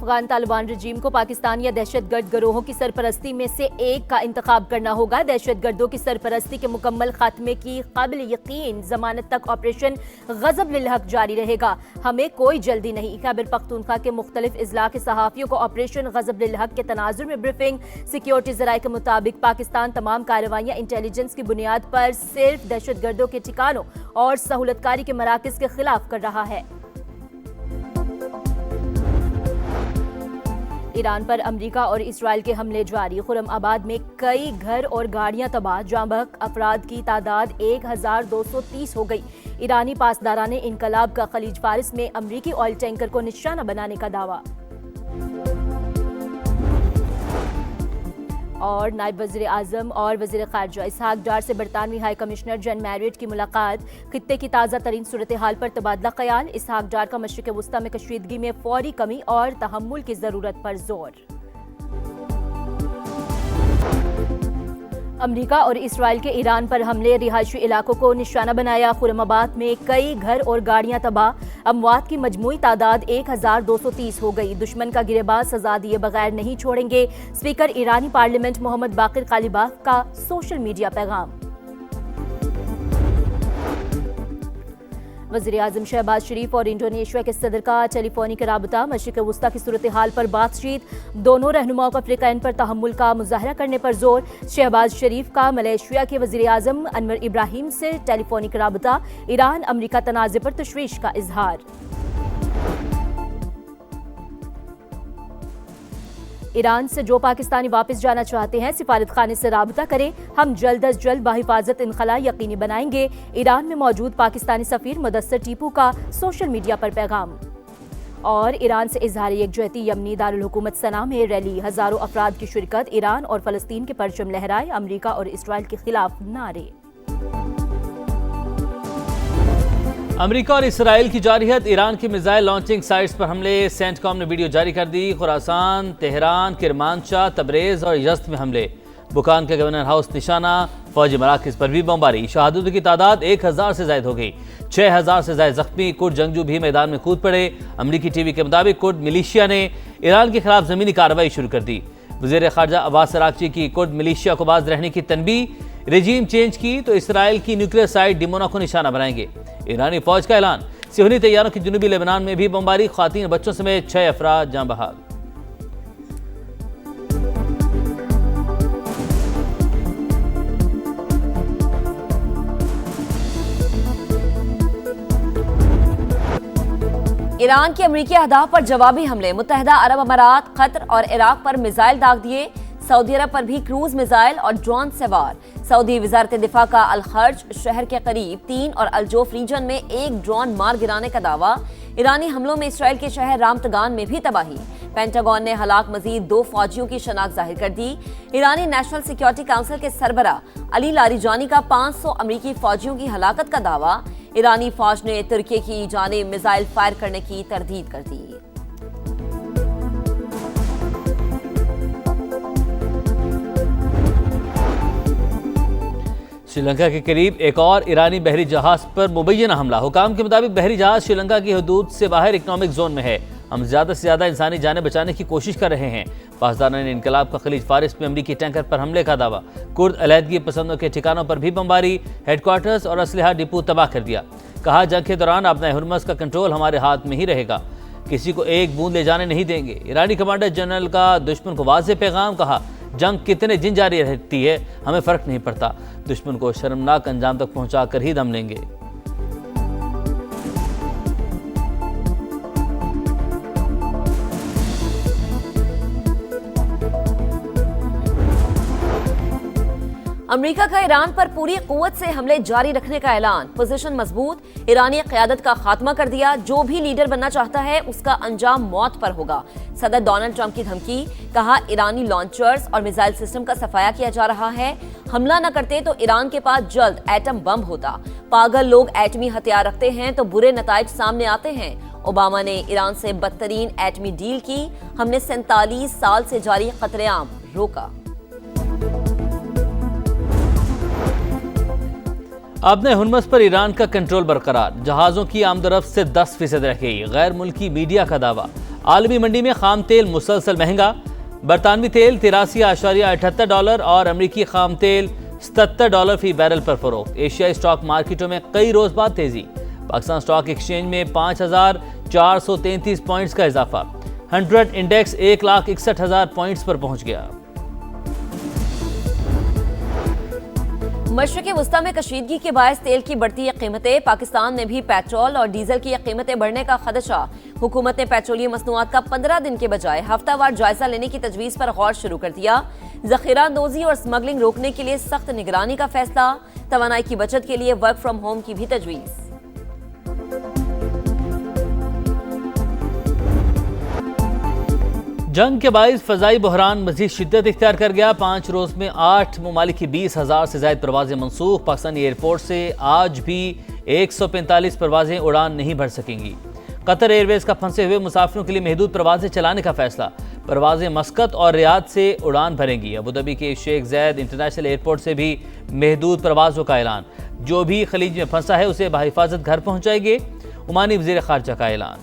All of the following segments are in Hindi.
अफगान तालिबान रजीम को पाकिस्तान या दहशतगर्द गिरोहों की सरपरस्ती में से एक का इंतखाब करना होगा। दहशतगर्दों की सरपरस्ती के मुकम्मल खात्मे की काबिल यकीन जमानत तक ऑपरेशन गजब लिल हक जारी रहेगा। हमें कोई जल्दी नहीं। खैबर पख्तूनख्वा के मुख्तलिफ इजला के सहाफियों को ऑपरेशन गजब लिल हक के तनाजुर में ब्रीफिंग। सिक्योरिटी जराये के मुताबिक पाकिस्तान तमाम कार्रवाइयाँ इंटेलिजेंस की बुनियाद पर सिर्फ दहशतगर्दों के ठिकानों और सहूलतकारी के मराकज के खिलाफ कर रहा है। ईरान पर अमेरिका और इसराइल के हमले जारी। खुरम-आबाद में कई घर और गाड़ियां तबाह। जांबहक अफराद की तादाद 1230 हो गई। ईरानी पासदारान इनकलाब का खलीज फारिस में अमरीकी ऑयल टैंकर को निशाना बनाने का दावा। और नायब वज़ीर आज़म और वज़ीर ख़ारजा इसहाक डार से बरतानवी हाई कमिश्नर जन मैरिट की मुलाकात। खित्ते की ताज़ा तरीन सूरत हाल पर तबादला ख्याल। इसहाक डार का मशरिक़ वुस्ता में कशीदगी में फौरी कमी और तहम्मुल की ज़रूरत पर जोर। अमेरिका और इसराइल के ईरान पर हमले। रिहायशी इलाकों को निशाना बनाया। खुरमाबाद में कई घर और गाड़ियां तबाह। अमवात की मजमूई तादाद 1230 हो गई। दुश्मन का गिरेबाज सजा दिए बगैर नहीं छोड़ेंगे। स्पीकर ईरानी पार्लियामेंट मोहम्मद बाकिर कालिबाफ का सोशल मीडिया पैगाम। वज़ीर आज़म शहबाज शरीफ और इंडोनेशिया के सदर का टेलीफोनिक राबता। मशरिक़ वुस्ता की सूरत हाल पर बातचीत। दोनों रहनुमाओं का अफ्रीकैन पर तहम्मुल का मुज़ाहरा करने पर जोर। शहबाज शरीफ का मलेशिया के वज़ीर आज़म अनवर इब्राहिम से टेलीफोनिक राबता। ईरान अमरीका तनाज़े पर तशवीश का इजहार। ईरान से जो पाकिस्तानी वापस जाना चाहते हैं सिफारत खाने से राबता करें। हम जल्द अज जल्द बाहिफाजत इनखला यकीनी बनाएंगे। ईरान में मौजूद पाकिस्तानी सफीर मुदस्सर टीपू का सोशल मीडिया पर पैगाम। और ईरान से इजहार यकजहती। यमनी दारुल हुकूमत सना में रैली। हजारों अफराद की शिरकत। ईरान और फलस्तीन के परचम लहराए। अमरीका और इसराइल के खिलाफ नारे। अमेरिका और इसराइल की जारहियत। ईरान की मिसाइल लॉन्चिंग साइट्स पर हमले। सेंटकॉम ने वीडियो जारी कर दी। खुरासान, तेहरान, किरमानशाह, तबरेज और यज़्द में हमले। बुकान के गवर्नर हाउस निशाना। फौजी मराकज़ पर भी बमबारी। शहादतों की तादाद 1000 से ज़ायद हो गई। 6000 से ज़ायद जख्मी। कुर्द जंगजू भी मैदान में कूद पड़े। अमरीकी टीवी के मुताबिक कुर्द मिलिशिया ने ईरान के खिलाफ ज़मीनी कार्रवाई शुरू कर दी। वज़ीर ख़ारजा अब्बास अराग़ची की कुर्द मिलिशिया को बाज रहने की तनबीह। रेजीम चेंज की तो इसराइल की न्यूक्लियर साइट डिमोना को निशाना बनाएंगे। ईरानी फौज का ऐलान। सियोनी तैयारों की जुनूबी लेबनान में भी बमबारी। ख़वातीन बच्चों समेत 6 अफराद जाँ बहक। ईरान के अमरीकी अहदाफ पर जवाबी हमले। मुत्तहिदा अरब अमारात, कतर और इराक पर मिसाइल दाग दिए। सऊदी अरब पर भी क्रूज मिसाइल और ड्रोन से वार। सऊदी वजारत दिफा का अल-खर्ज शहर के करीब 3 और अल-जोफ रीजन में एक ड्रोन मार गिराने का दावा। ईरानी हमलों में इसराइल के शहर रामतगान में भी तबाही। पेंटागन ने हलाक मजीद 2 फौजियों की शनाख्त जाहिर कर दी। ईरानी नेशनल सिक्योरिटी काउंसिल के सरबरा अली लारीजानी का 500 अमरीकी फौजियों की हलाकत का दावा। ईरानी फौज ने तुर्की की जानिब मिसाइल फायर करने की तरदीद कर दी। श्रीलंका के करीब एक और ईरानी बहरी जहाज पर मुबैना हमला। हुकाम के मुताबिक बहरी जहाज श्रीलंका की हदूद से बाहर इकनॉमिक जोन में है। हम ज़्यादा से ज़्यादा इंसानी जानें बचाने की कोशिश कर रहे हैं। पासदारान इनकलाब का खलीज फारिस में अमरीकी टैंकर पर हमले का दावा। कुर्द अलहदगी पसंदों के ठिकानों पर भी बमबारी। हेडक्वार्टर्स और असलहा डिपो तबाह कर दिया। कहा, जंग के दौरान अपना हुर्मस का कंट्रोल हमारे हाथ में ही रहेगा। किसी को एक बूंद ले जाने नहीं देंगे। ईरानी कमांडर जनरल का दुश्मन को वाज़ेह पैगाम। कहा, जंग कितने दिन जारी रहती है हमें फ़र्क नहीं पड़ता। दुश्मन को शर्मनाक अंजाम तक पहुंचा कर ही दम लेंगे। अमेरिका का ईरान पर पूरी कुव्वत से हमले जारी रखने का ऐलान। पोजीशन मजबूत। ईरानी क़यादत का खात्मा कर दिया। जो भी लीडर बनना चाहता है उसका अंजाम मौत पर होगा। सदर डोनाल्ड ट्रंप की धमकी। कहा, ईरानी लॉन्चर्स और मिसाइल सिस्टम का सफाया किया जा रहा है। हमला न करते तो ईरान के पास जल्द एटम बम होता। पागल लोग एटमी हथियार रखते हैं तो बुरे नताइज सामने आते हैं। ओबामा ने ईरान से बदतरीन एटमी डील की। हमने 47 साल से जारी खतरेआम रोका। अपने हुर्मस पर ईरान का कंट्रोल बरकरार। जहाज़ों की आमदरफ्त से 10% रह गई। गैर मुल्की मीडिया का दावा। आलमी मंडी में खाम तेल मुसलसल महंगा। बरतानवी तेल $83.78 और अमरीकी खाम तेल $77 फी बैरल पर फरोख्त। एशियाई स्टॉक मार्केटों में कई रोज बाद तेजी। पाकिस्तान स्टॉक एक्सचेंज में 5,433 पॉइंट्स का इजाफा। 100 इंडेक्स 1,61,000 पॉइंट्स पर पहुंच गया। मशरिक़ वस्ता में कशीदगी के बायस तेल की बढ़ती कीमतें। पाकिस्तान में भी पेट्रोल और डीजल की कीमतें बढ़ने का खदशा। हुकूमत ने पेट्रोलियम मसनूआत का 15 दिन के बजाय हफ्तावार जायजा लेने की तजवीज़ पर गौर शुरू कर दिया। जखीरा अंदोजी और स्मगलिंग रोकने के लिए सख्त निगरानी का फैसला। तवानाई की बचत के लिए वर्क फ्रॉम होम की भी तजवीज़। जंग के बाइस फजाई बहरान मजीद शिद्दत इख्तियार कर गया। 5 रोज में 8 ममालिक की 20,000 से ज्यादा परवाजें मनसूख। पाकिस्तानी एयरपोर्ट से आज भी 145 परवाजें उड़ान नहीं भर सकेंगी। कतर एयरवेज का फंसे हुए मुसाफिरों के लिए महदूद परवाजें चलाने का फैसला। परवाजें मस्कत और रियाद से उड़ान भरेंगी। अबूधाबी के शेख ज़ैद इंटरनेशनल एयरपोर्ट से भी महदूद परवाजों का ऐलान। जो भी खलीज में फंसा है उसे बहिफाजत घर पहुंचाएंगे। ओमानी वज़ीर ख़ारजा का ऐलान।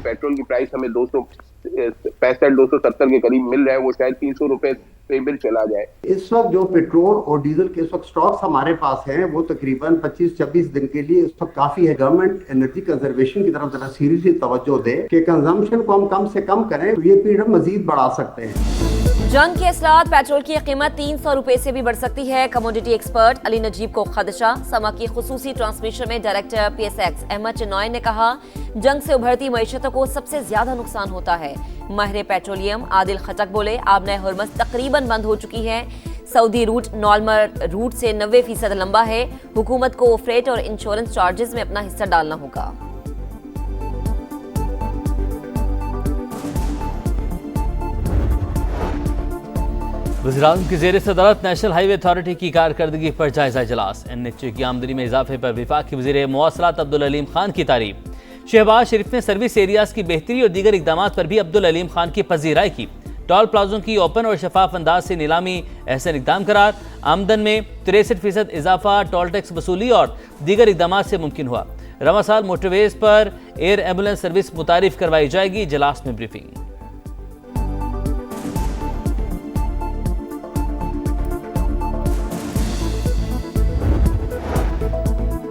पेट्रोल की प्राइस हमें 265-270 के करीब मिल रहा है, वो शायद 300 रुपए पे बिल चला जाए। इस वक्त जो पेट्रोल और डीजल के इस वक्त स्टॉक्स हमारे पास हैं वो तकरीबन 25-26 दिन के लिए इस वक्त काफी है। गवर्नमेंट एनर्जी कंजर्वेशन की तरफ जरा सीरियसली तवज्जो दे कि कंजम्पशन को हम कम से कम करें, तो ये पीरियड मजीद बढ़ा सकते हैं। जंग के असरात, पेट्रोल की कीमत 300 रुपए से भी बढ़ सकती है। कमोडिटी एक्सपर्ट अली नजीब को खदशा। समा की खुसूसी ट्रांसमिशन में डायरेक्टर PSX अहमद चिनॉय ने कहा, जंग से उभरती मईशतों को सबसे ज्यादा नुकसान होता है। माहिर पेट्रोलियम आदिल खटक बोले, आबने हुर्मस तकरीबन बंद हो चुकी है। सऊदी रूट नॉर्मल रूट से 90% लंबा है। हुकूमत को फ्रेट और इंश्योरेंस चार्जेस में अपना हिस्सा डालना होगा। वज़ीर-ए-आज़म की ज़ेर सदारत नेशनल हाईवे अथॉरिटी की कारकर्दगी पर जायजा इजलास। NHA की आमदनी में इजाफे पर वफाकी वज़ीर मवासलात अब्दुल अलीम खान की तारीफ। शहबाज शरीफ ने सर्विस एरियाज की बेहतरी और दीगर इकदाम पर भी अब्दुल अलीम खान की पजीराई की। टोल प्लाजों की ओपन और शफाफ अंदाज से नीलामी एहसन इकदाम करार। आमदन में 63% इजाफा, टोल टैक्स वसूली और दीगर इकदाम से मुमकिन हुआ। रवा साल मोटरवेज पर एयर एम्बुलेंस सर्विस मुतारिफ करवाई जाएगी। इजलास में ब्रीफिंग।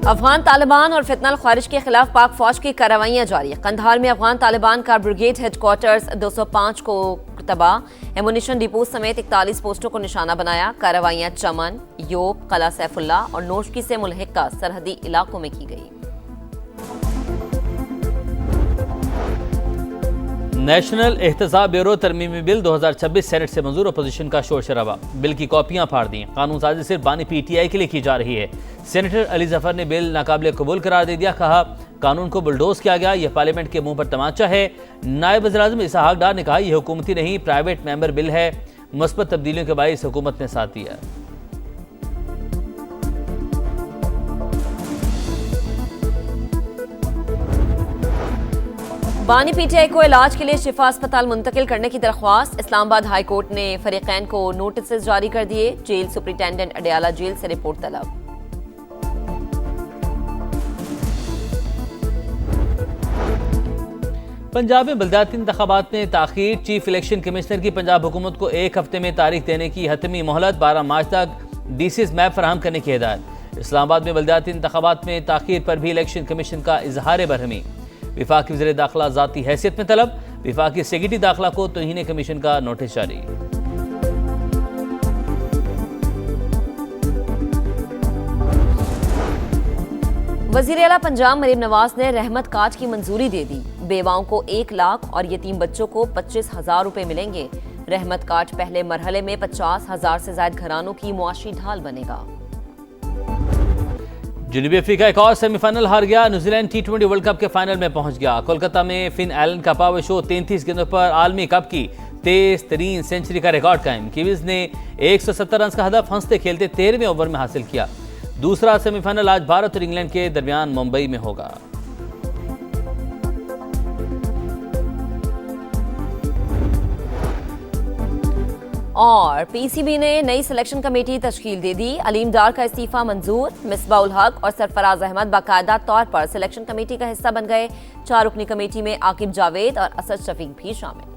अफगान तालिबान और फितनल ख्वारिज के खिलाफ पाक फौज की कार्रवाइयां जारी। कंधार में अफगान तालिबान का ब्रिगेड हेडक्वार्टर्स 205 को तबाह। एमुनिशन डिपो समेत 41 पोस्टों को निशाना बनाया। कार्रवाइयां चमन, योब, कला सैफुल्ला और नोशकी से मुल्हिका सरहदी इलाकों में की गई। नेशनल एहतसाब ब्यूरो तरमीमी बिल 2026 सेनेट से मंजूर। अपोजिशन का शोर शराबा। बिल की कॉपियां फाड़ दी। कानून साजी सिर्फ बानी PTI के लिए की जा रही है। सेनेटर अली जफर ने बिल नाकाबिल कबूल करार दे दिया। कहा, कानून को बुलडोज किया गया, यह पार्लियामेंट के मुंह पर तमाचा है। नायब वज़ीर-ए-आज़म इसहाक डार ने कहा, यह हुकूमती नहीं प्राइवेट मेंबर बिल है। मुस्बत तब्दीलियों के बाइस हुकूमत ने साथ दिया। बानी PTI को इलाज के लिए शिफा अस्पताल मुंतकिल करने की दरख्वास्त। इस्लामाबाद हाई कोर्ट ने फरीकैन को नोटिस जारी कर दिए। जेल सुपरिटेंडेंट अडयाला जेल से रिपोर्ट तलब। पंजाब में बल्दियाती इंतखाबात में ताखीर। चीफ इलेक्शन कमिश्नर की पंजाब हुकूमत को 1 हफ्ते में तारीख देने की हतमी मोहलत। 12 मार्च तक DCs मैप फराहम करने की हिदायत। इस्लामाबाद में बल्दियाती इंतखाबात में ताखीर पर भी इलेक्शन कमीशन का इजहार बरहमी। विफाकी वज़ीर दाखिला ज़ाती हैसियत में तलब। विफाकी सेक्रेटरी दाखिला को तौहीन कमीशन का नोटिस जारी। वज़ीर आला पंजाब मरीम नवाज ने रहमत कार्ड की मंजूरी दे दी। बेवाओं को 1 लाख और यतीम बच्चों को 25,000 रुपए मिलेंगे। रहमत कार्ड पहले मरहले में 50,000 से ज्यादा घरानों की मुआशी ढाल बनेगा। जनूबी अफ्रीका एक और सेमीफाइनल हार गया। न्यूजीलैंड T20 वर्ल्ड कप के फाइनल में पहुंच गया। कोलकाता में फिन एलन का पावर शो। 33 गेंदों पर आलमी कप की तेज तरीन सेंचुरी का रिकॉर्ड कायम। कीवीज ने 170 रन का हदफ हंसते खेलते 13वें ओवर में हासिल किया। दूसरा सेमीफाइनल आज भारत और इंग्लैंड के दरमियान मुंबई में होगा। और पीसीबी ने नई सिलेक्शन कमेटी तश्कील दे दी। अलीम डार का इस्तीफा मंजूर। मिसबाउल हक और सरफराज अहमद बाकायदा तौर पर सिलेक्शन कमेटी का हिस्सा बन गए। 4 रुकनी कमेटी में आकिब जावेद और असद शफीक भी शामिल।